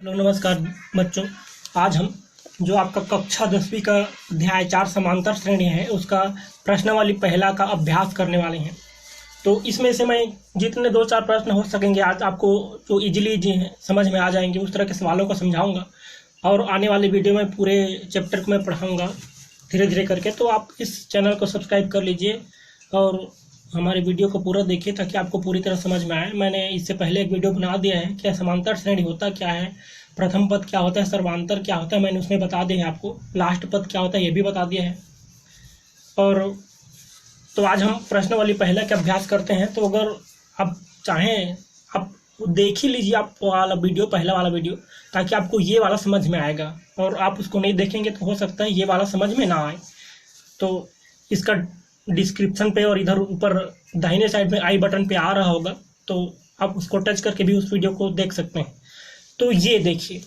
Hello नमस्कार बच्चों। आज हम जो आपका कक्षा 10वीं का अध्याय 4 समांतर श्रेणी है उसका प्रश्नावली पहला का अभ्यास करने वाले हैं। तो इसमें से मैं जितने 2-4 प्रश्न हो सकेंगे आज आपको जो इजीली समझ में आ जाएंगे उस तरह के सवालों को समझाऊंगा और आने वाले वीडियो में पूरे चैप्टर को मैं पढ़ाऊँगा धीरे धीरे करके। तो आप इस चैनल को सब्सक्राइब कर लीजिए और हमारे वीडियो को पूरा देखिए ताकि आपको पूरी तरह समझ में आए। मैंने इससे पहले एक वीडियो बना दिया है क्या समांतर श्रेणी होता क्या है, प्रथम पद क्या होता है, सर्वांतर क्या होता है, मैंने उसमें बता दिया है आपको। लास्ट पद क्या होता है ये भी बता दिया है। और तो आज हम प्रश्नावली पहला का अभ्यास करते हैं। तो अगर आप चाहें आप देख ही लीजिए आप वाला वीडियो, पहला वाला वीडियो, ताकि आपको ये वाला समझ में आएगा। और आप उसको नहीं देखेंगे तो हो सकता है ये वाला समझ में ना आए। तो इसका डिस्क्रिप्शन पे और इधर ऊपर दाहिने साइड में आई बटन पे आ रहा होगा, तो आप उसको टच करके भी उस वीडियो को देख सकते हैं। तो ये देखिए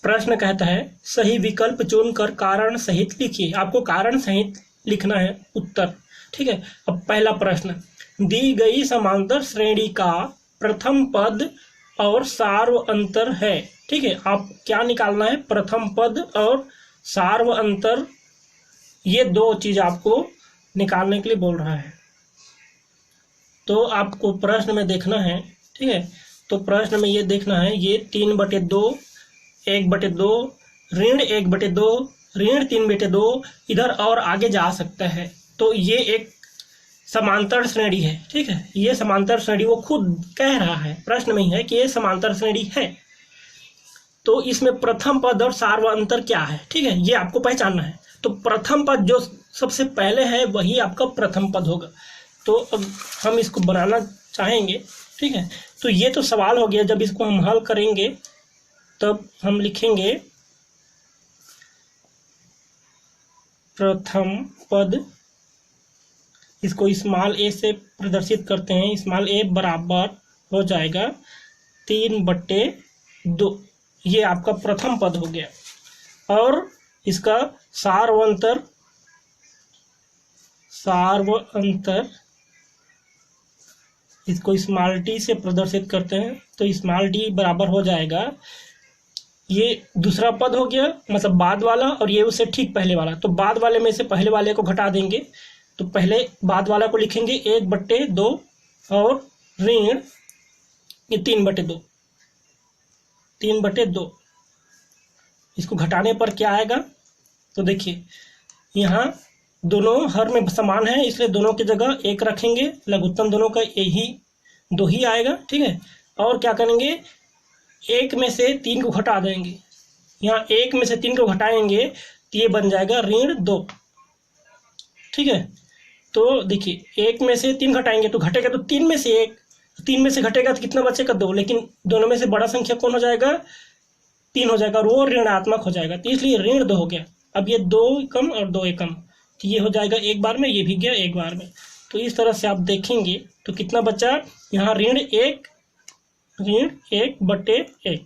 प्रश्न कहता है सही विकल्प चुनकर कारण सहित लिखिए। आपको कारण सहित लिखना है उत्तर, ठीक है। अब पहला प्रश्न, दी गई समांतर श्रेणी का प्रथम पद और सार्व अंतर है, ठीक है। आप क्या निकालना है, प्रथम पद और सार्व अंतर, ये दो चीज आपको निकालने के लिए बोल रहा है। तो आपको प्रश्न में देखना है, ठीक है। तो प्रश्न में ये देखना है ये 3/2, 1/2, ऋण 1/2, ऋण 3/2, इधर और आगे जा सकता है। तो ये एक समांतर श्रेणी है, ठीक है। ये समांतर श्रेणी वो खुद कह रहा है, प्रश्न में ही है कि ये समांतर श्रेणी है। तो इसमें प्रथम पद और सार्व अंतर क्या है, ठीक है, ये आपको पहचानना है। तो प्रथम पद जो सबसे पहले है वही आपका प्रथम पद होगा। तो अब हम इसको बनाना चाहेंगे, ठीक है। तो ये तो सवाल हो गया, जब इसको हम हल करेंगे तब हम लिखेंगे प्रथम पद, इसको स्मॉल ए से प्रदर्शित करते हैं। स्मॉल ए बराबर हो जाएगा 3/2, ये आपका प्रथम पद हो गया। और इसका सार्व अंतर इसको स्मॉल टी से प्रदर्शित करते हैं। तो स्मॉल टी बराबर हो जाएगा, ये दूसरा पद हो गया मतलब बाद वाला, और ये उससे ठीक पहले वाला। तो बाद वाले में से पहले वाले को घटा देंगे, तो पहले बाद वाला को लिखेंगे 1/2 और ऋण ये 3/2। इसको घटाने पर क्या आएगा, तो देखिए यहाँ दोनों हर में समान है इसलिए दोनों की जगह 1 रखेंगे, लघुत्तम दोनों का यही 2 ही आएगा, ठीक है। और क्या करेंगे, 1 में से 3 को घटा देंगे। यहाँ 1 में से 3 को घटाएंगे तो ये बन जाएगा ऋण 2, ठीक है। तो देखिए 1 में से 3 घटाएंगे तो घटेगा तो 3 में से 1, 3 में से घटेगा तो कितना बचेगा 2, लेकिन दोनों में से बड़ा संख्या कौन हो जाएगा, 3 हो जाएगा और वो ऋणात्मक हो जाएगा, तो इसलिए ऋण 2 हो गया। अब ये 2 कम और 2 कम, तो ये हो जाएगा एक बार में, ये भी गया एक बार में। तो इस तरह से आप देखेंगे तो कितना बचा, यहाँ ऋण 1/1।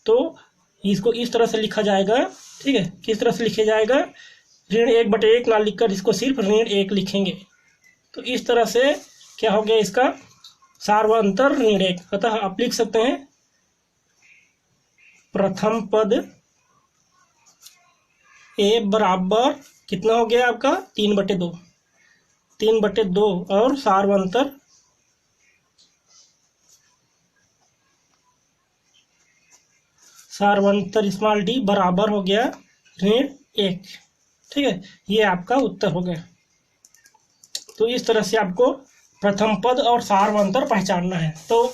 तो इसको इस तरह से लिखा जाएगा, ठीक है। किस तरह से लिखा जाएगा, ऋण 1/1 ना लिखकर इसको सिर्फ ऋण 1 लिखेंगे। तो इस तरह से क्या हो गया, इसका सार्व अंतर ऋण 1। अतः आप लिख सकते हैं प्रथम पद ए बराबर कितना हो गया आपका 3/2 और सार्व अंतर स्मॉल डी बराबर हो गया ऋण 1, ठीक है। ये आपका उत्तर हो गया। तो इस तरह से आपको प्रथम पद और सार्व अंतर पहचानना है। तो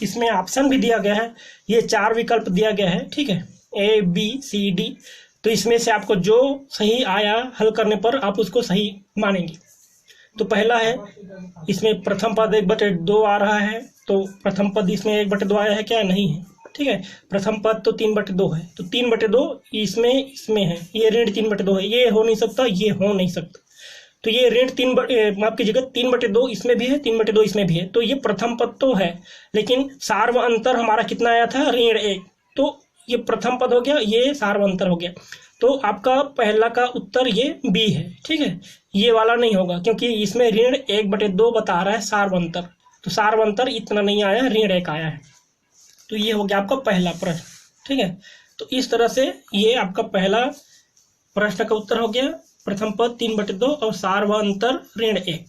इसमें ऑप्शन भी दिया गया है, ये 4 विकल्प दिया गया है, ठीक है, A B C D। तो इसमें से आपको जो सही आया हल करने पर आप उसको सही मानेंगे। तो पहला है, इसमें प्रथम पद 1/2 आ रहा है, तो प्रथम पद इसमें 1/2 आया है क्या, नहीं है, ठीक है। प्रथम पद तो 3/2 है, तो 3/2 इसमें है, ये ऋण 3/2 है, ये हो नहीं सकता, ये हो नहीं सकता। तो ये ऋण 3 माफ कीजिएगा 3/2 इसमें भी है, 3/2 इसमें भी है। तो ये प्रथम पद तो है, लेकिन सार्व अंतर हमारा कितना आया था, ऋण 1। तो ये प्रथम पद हो गया, ये सार्व अंतर हो गया। तो आपका पहला का उत्तर ये बी है, ठीक है। ये वाला नहीं होगा क्योंकि इसमें ऋण 1/2 बता रहा है सार्व अंतर, तो सार्व अंतर इतना नहीं आया, ऋण 1 आया है। तो ये हो गया आपका पहला प्रश्न। ठीक है, तो इस तरह से ये आपका पहला प्रश्न का उत्तर हो गया। प्रथम पद 3/2 और सार व अंतर ऋण 1।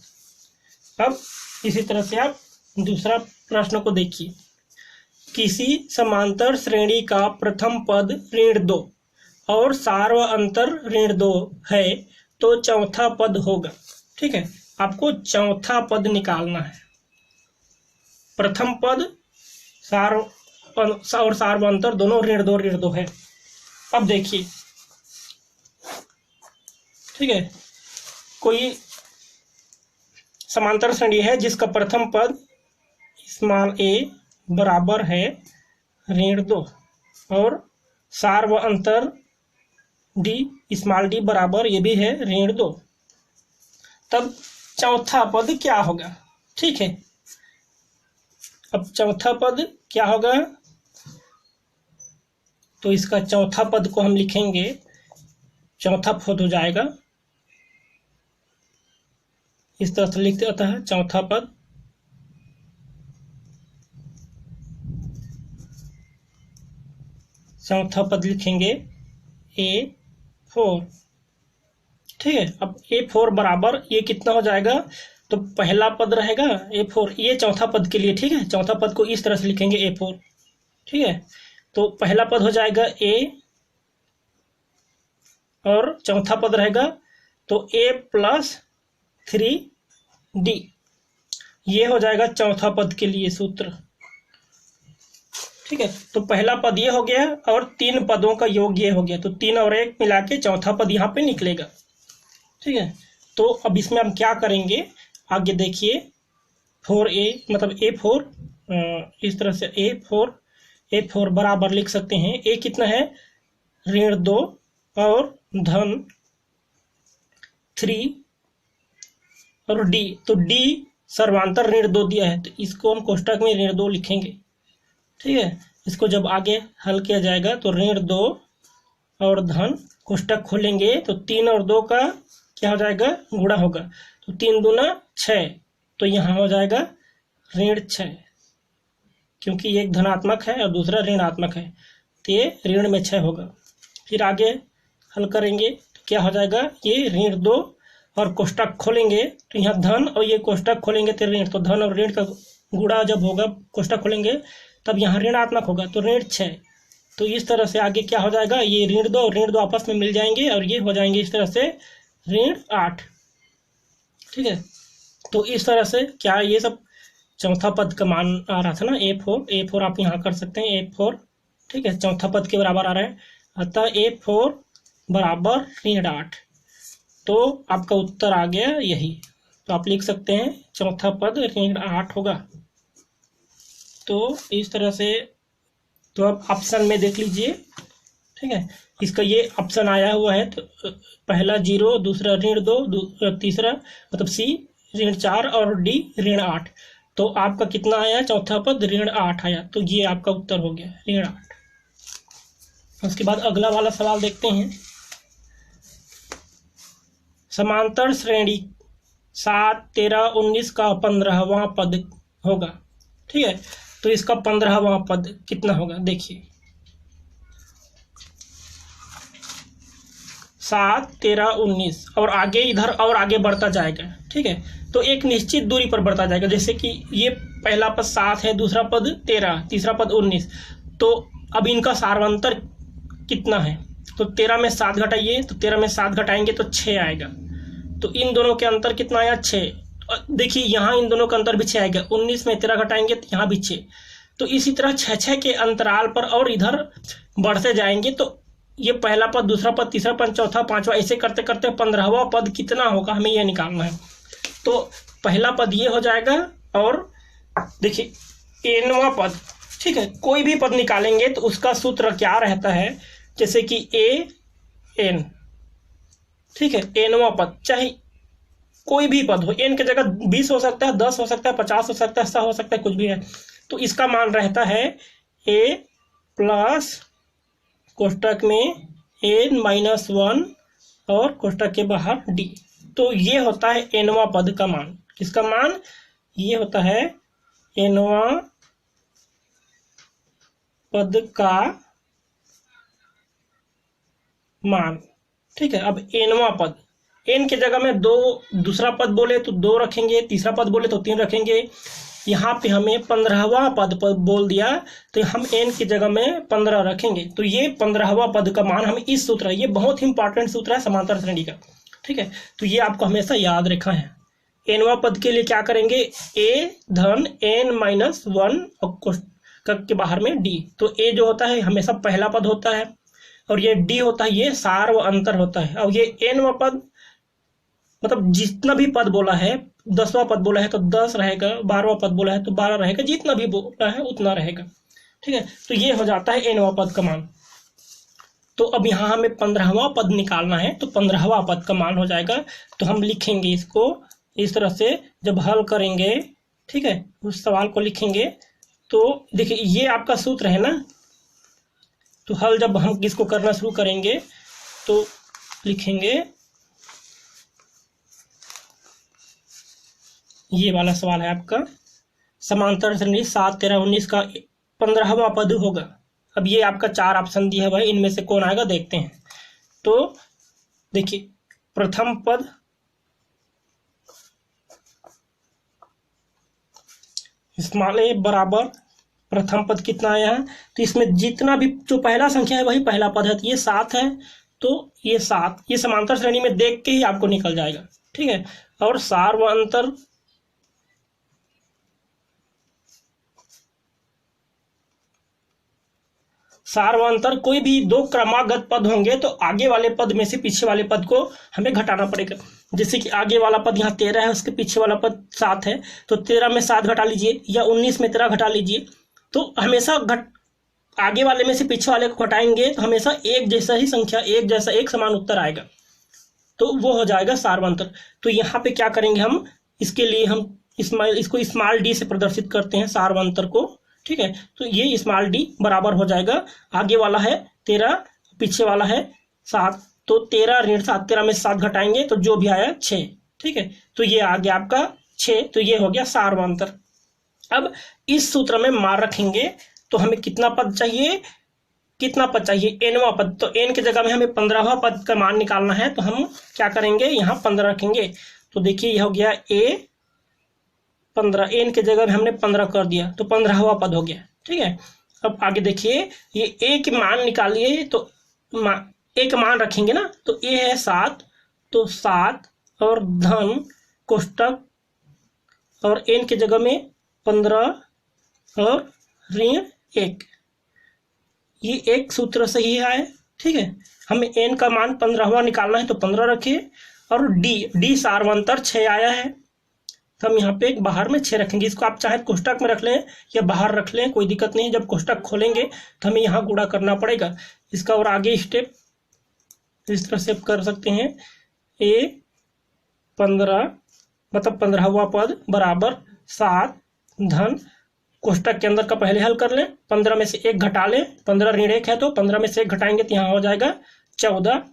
अब इसी तरह से आप दूसरा प्रश्न को देखिए। किसी समांतर श्रेणी का प्रथम पद ऋण 2 और सार व अंतर ऋण 2 है तो चौथा पद होगा। ठीक है, आपको चौथा पद निकालना है। प्रथम पद सार और सार व अंतर दोनों ऋण 2 है। अब देखिए, ठीक है, कोई समांतर श्रेणी है जिसका प्रथम पद स्मॉल a बराबर है ऋण 2 और सार व अंतर d स्मॉल d बराबर ये भी है ऋण 2। तब चौथा पद क्या होगा? ठीक है, अब चौथा पद क्या होगा? तो इसका चौथा पद को हम लिखेंगे, चौथा पद हो जाएगा इस तरह से लिखते होता है। चौथा पद लिखेंगे A4। ठीक है, अब A4 बराबर ये कितना हो जाएगा? तो पहला पद रहेगा A4, ये चौथा पद के लिए। ठीक है, चौथा पद को इस तरह से लिखेंगे A4। ठीक है, तो पहला पद हो जाएगा A और चौथा पद रहेगा तो A+3D। ये हो जाएगा चौथा पद के लिए सूत्र। ठीक है, तो पहला पद ये हो गया और 3 पदों का योग ये हो गया, तो 3 और 1 मिला के चौथा पद यहाँ पे निकलेगा। ठीक है, तो अब इसमें हम क्या करेंगे आगे देखिए। 4A मतलब A4, इस तरह से A4 बराबर लिख सकते हैं। A कितना है? ऋण 2 और धन 3 और D, तो D सर्वांतर ऋण 2 दिया है, तो इसको हम कोष्टक में ऋण 2 लिखेंगे। ठीक है, इसको जब आगे हल किया जाएगा तो ऋण 2 और धन, कोष्टक खोलेंगे तो 3 और 2 का क्या हो जाएगा? गुणा होगा, तो 3 दूना 6, तो यहाँ हो जाएगा ऋण 6, क्योंकि एक धनात्मक है और दूसरा ऋणात्मक है, तो ये ऋण में 6 होगा। फिर आगे हल करेंगे तो क्या हो जाएगा? ये ऋण 2 और कोष्टक खोलेंगे तो यहाँ धन और ये कोष्टक खोलेंगे तो ऋण, तो धन और ऋण का गुणा जब होगा कोष्टक खोलेंगे तब यहाँ ऋणात्मक होगा, तो ऋण 6। तो इस तरह से आगे क्या हो जाएगा? ये ऋण 2 और ऋण 2 आपस में मिल जाएंगे और ये हो जाएंगे इस तरह से ऋण 8। ठीक है, तो इस तरह से क्या ये सब चौथा पद का मान आ रहा था ना, A4 आप यहाँ कर सकते हैं A4। ठीक है, चौथा पद के बराबर आ रहा है, अतः A4 बराबर ऋण 8। तो आपका उत्तर आ गया यही, तो आप लिख सकते हैं चौथा पद ऋण 8 होगा। तो इस तरह से, तो अब ऑप्शन में देख लीजिए। ठीक है, इसका ये ऑप्शन आया हुआ है, तो पहला 0, दूसरा ऋण 2, तीसरा मतलब C ऋण 4 और D ऋण 8। तो आपका कितना आया? चौथा पद ऋण 8 आया, तो ये आपका उत्तर हो गया ऋण 8। उसके बाद अगला वाला सवाल देखते हैं। समांतर श्रेणी 7, 13, 19 का 15वां पद होगा। ठीक है, तो इसका 15वां पद कितना होगा? देखिए 7, 13, 19 और आगे इधर और आगे बढ़ता जाएगा। ठीक है, तो एक निश्चित दूरी पर बढ़ता जाएगा, जैसे कि ये पहला पद 7 है, दूसरा पद 13, तीसरा पद 19। तो अब इनका सार्वंतर कितना है? तो 13 में 7 घटाइए, तो 13 में 7 घटाएंगे तो 6 आएगा। तो इन दोनों के अंतर कितना आया? 6। देखिए यहाँ इन दोनों का अंतर भी 6 आएगा, 19 में 13 घटाएंगे तो यहाँ भी 6। तो इसी तरह 6 के अंतराल पर और इधर बढ़ते जाएंगे, तो ये पहला पद, दूसरा पद, तीसरा पद, चौथा, पांचवा, ऐसे करते करते 15वां पद कितना होगा हमें यह निकालना है। तो पहला पद ये हो जाएगा और देखिए nवां पद। ठीक है, कोई भी पद निकालेंगे तो उसका सूत्र क्या रहता है? जैसे कि n। ठीक है, nवां पद चाहे कोई भी पद हो, n की जगह 20 हो सकता है, 10 हो सकता है, 50 हो सकता है, 100 हो सकता है, कुछ भी है। तो इसका मान रहता है a प्लस कोष्टक में n-1 और कोष्टक के बाहर d। तो ये होता है nवां पद का मान। किसका मान? ये होता है nवां पद का मान। ठीक है, अब एनवा पद, एन के जगह में दो, दूसरा पद बोले तो 2 रखेंगे, तीसरा पद बोले तो 3 रखेंगे। यहाँ पे हमें 15वां पद बोल दिया तो हम एन की जगह में 15 रखेंगे। तो ये 15वां पद का मान हम इस सूत्र, ये बहुत ही इंपॉर्टेंट सूत्र है समांतर श्रेणी का। ठीक है, तो ये आपको हमेशा याद रखना है। एनवा पद के लिए क्या करेंगे, ए धन एन माइनस 1 और कोष्ठक के बाहर में डी। तो ए जो होता है हमेशा पहला पद होता है और ये डी होता है ये सार व अंतर होता है। और ये एनवा पद मतलब जितना भी पद बोला है, 10वां पद बोला है तो 10 रहेगा, 12वां पद बोला है तो 12 रहेगा, जितना भी बोला है उतना रहेगा। ठीक है, तो ये हो जाता है एनवा पद का मान। तो अब यहाँ हमें 15वां पद निकालना है, तो 15वां पद का मान हो जाएगा। तो हम लिखेंगे इसको इस तरह से, जब हल करेंगे, ठीक है, उस सवाल को लिखेंगे तो देखिए ये आपका सूत्र है ना। तो हल जब हम इसको करना शुरू करेंगे तो लिखेंगे, ये वाला सवाल है आपका समांतर श्रेणी 7, 13, 19 का 15वां पद होगा। अब ये आपका 4 ऑप्शन दिया है भाई, इनमें से कौन आएगा देखते हैं। तो देखिए प्रथम पद स्मॉल ए बराबर प्रथम पद कितना आया है, तो इसमें जितना भी जो पहला संख्या है वही पहला पद है। तो ये 7 है, तो ये 7 ये समांतर श्रेणी में देख के ही आपको निकल जाएगा। ठीक है, और सार व अंतर सारवांतर कोई भी 2 क्रमागत पद होंगे तो आगे वाले पद में से पीछे वाले पद को हमें घटाना पड़ेगा। जैसे कि आगे वाला पद यहाँ 13 है, उसके पीछे वाला पद 7 है, तो 13 में 7 घटा लीजिए या 19 में 13 घटा लीजिए। तो हमेशा आगे वाले में से पीछे वाले को घटाएंगे तो हमेशा एक जैसा ही संख्या, एक जैसा एक समान उत्तर आएगा, तो वो हो जाएगा सारवांतर। तो यहाँ पे क्या करेंगे हम, इसके लिए हम इसको स्मॉल डी से प्रदर्शित करते हैं सारवांतर को। ठीक है, तो ये स्मॉल डी बराबर हो जाएगा, आगे वाला है 13, पीछे वाला है 7, तो 13 ऋण 7, 13 में 7 घटाएंगे तो जो भी आया 6। ठीक है, तो ये आ गया आपका 6, तो ये हो गया सारवांतर। अब इस सूत्र में मान रखेंगे तो हमें कितना पद चाहिए, एनवा पद। तो एन की जगह में हमें 15वां पद का मान निकालना है, तो हम क्या करेंगे, यहाँ 15 रखेंगे। तो देखिए यह हो गया ए 15, एन के जगह में हमने 15 कर दिया तो 15वां पद हो गया। ठीक है, अब आगे देखिए ये ए के मान निकालिए, तो ए का मान रखेंगे ना, तो ए है 7, तो 7 और धन कोष्टक और एन के जगह में 15 और ऋण 1, ये एक सूत्र सही है। ठीक है, हमें एन का मान 15वां निकालना है तो 15 रखिए, और डी सारवांतर 6 आया है, तो हम यहाँ पे एक बाहर में 6 रखेंगे। इसको आप चाहे कोष्टक में रख लें या बाहर रख लें, कोई दिक्कत नहीं। जब कोष्टक खोलेंगे तो हमें यहाँ गुणा करना पड़ेगा इसका, और आगे स्टेप इस तरह से कर सकते हैं, ए 15 मतलब 15वां पद बराबर 7 धन कोष्टक के अंदर का पहले हल कर लें, 15 में से 1 घटा लें, 15 ऋण 1 है तो 15 में से 1 घटाएंगे तो यहाँ हो जाएगा 14,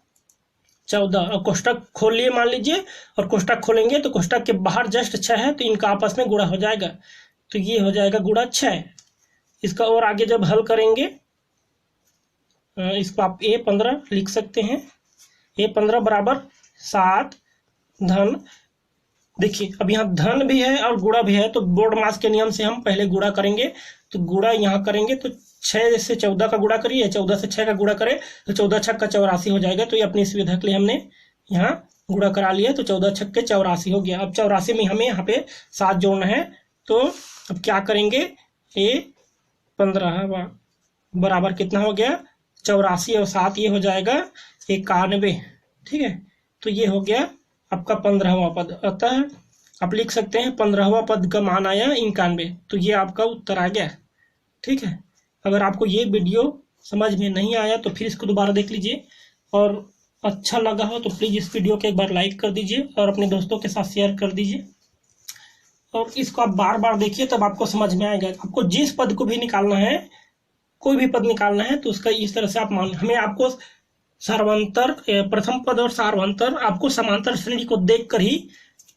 और कोष्टक खोल लिए मान लीजिए, और कोष्टक खोलेंगे तो कोष्टक के बाहर जस्ट 6 है तो इनका आपस में गुणा हो जाएगा, तो ये हो जाएगा गुणा 6। इसका और आगे जब हल करेंगे इसको आप A15 लिख सकते हैं, A15 बराबर 7 धन, देखिए अब यहाँ धन भी है और गुणा भी है, तो बोर्ड मास के नियम से हम पहले गुणा करेंगे। तो गुणा यहाँ करेंगे तो 6 से 14 का गुणा करिए, 14 से 6 का गुणा करें तो 14 छक्का 84 हो जाएगा। तो ये अपनी सुविधा के लिए हमने यहाँ गुणा करा लिया, तो 14 छक्के 84 हो गया। अब 84 में हमें यहाँ पे 7 जोड़ना है, तो अब क्या करेंगे, A15 बराबर कितना हो गया 84 और 7 ये हो जाएगा 91। ठीक है, तो ये हो गया आपका 15वां पद। अतः आप लिख सकते हैं 15वां पद का मान आया 91, तो ये आपका उत्तर आ गया। ठीक है, अगर आपको ये वीडियो समझ में नहीं आया तो फिर इसको दोबारा देख लीजिए, और अच्छा लगा हो तो प्लीज़ इस वीडियो को एक बार लाइक कर दीजिए और अपने दोस्तों के साथ शेयर कर दीजिए, और इसको आप बार बार देखिए तब आपको समझ में आएगा। आपको जिस पद को भी निकालना है, कोई भी पद निकालना है, तो उसका इस तरह से आप मान, हमें आपको सारवांतर प्रथम पद और सारवांतर आपको समांतर श्रेणी को देखकर ही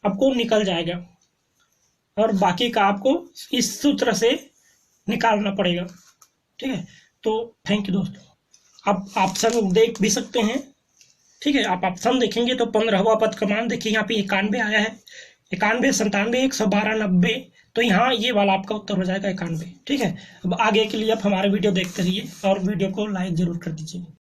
आपको निकल जाएगा, और बाकी का आपको इस सूत्र से निकालना पड़ेगा। ठीक है, तो थैंक यू दोस्तों। आप ऑप्शन देख भी सकते हैं, ठीक है, आप ऑप्शन देखेंगे तो 15वां पद क्रमांक देखिए यहाँ पे 91 आया है, 91, 97, 112, 90, तो यहाँ ये वाला आपका उत्तर हो जाएगा 91। ठीक है, अब आगे के लिए आप हमारे वीडियो देखते रहिए और वीडियो को लाइक जरूर कर दीजिए।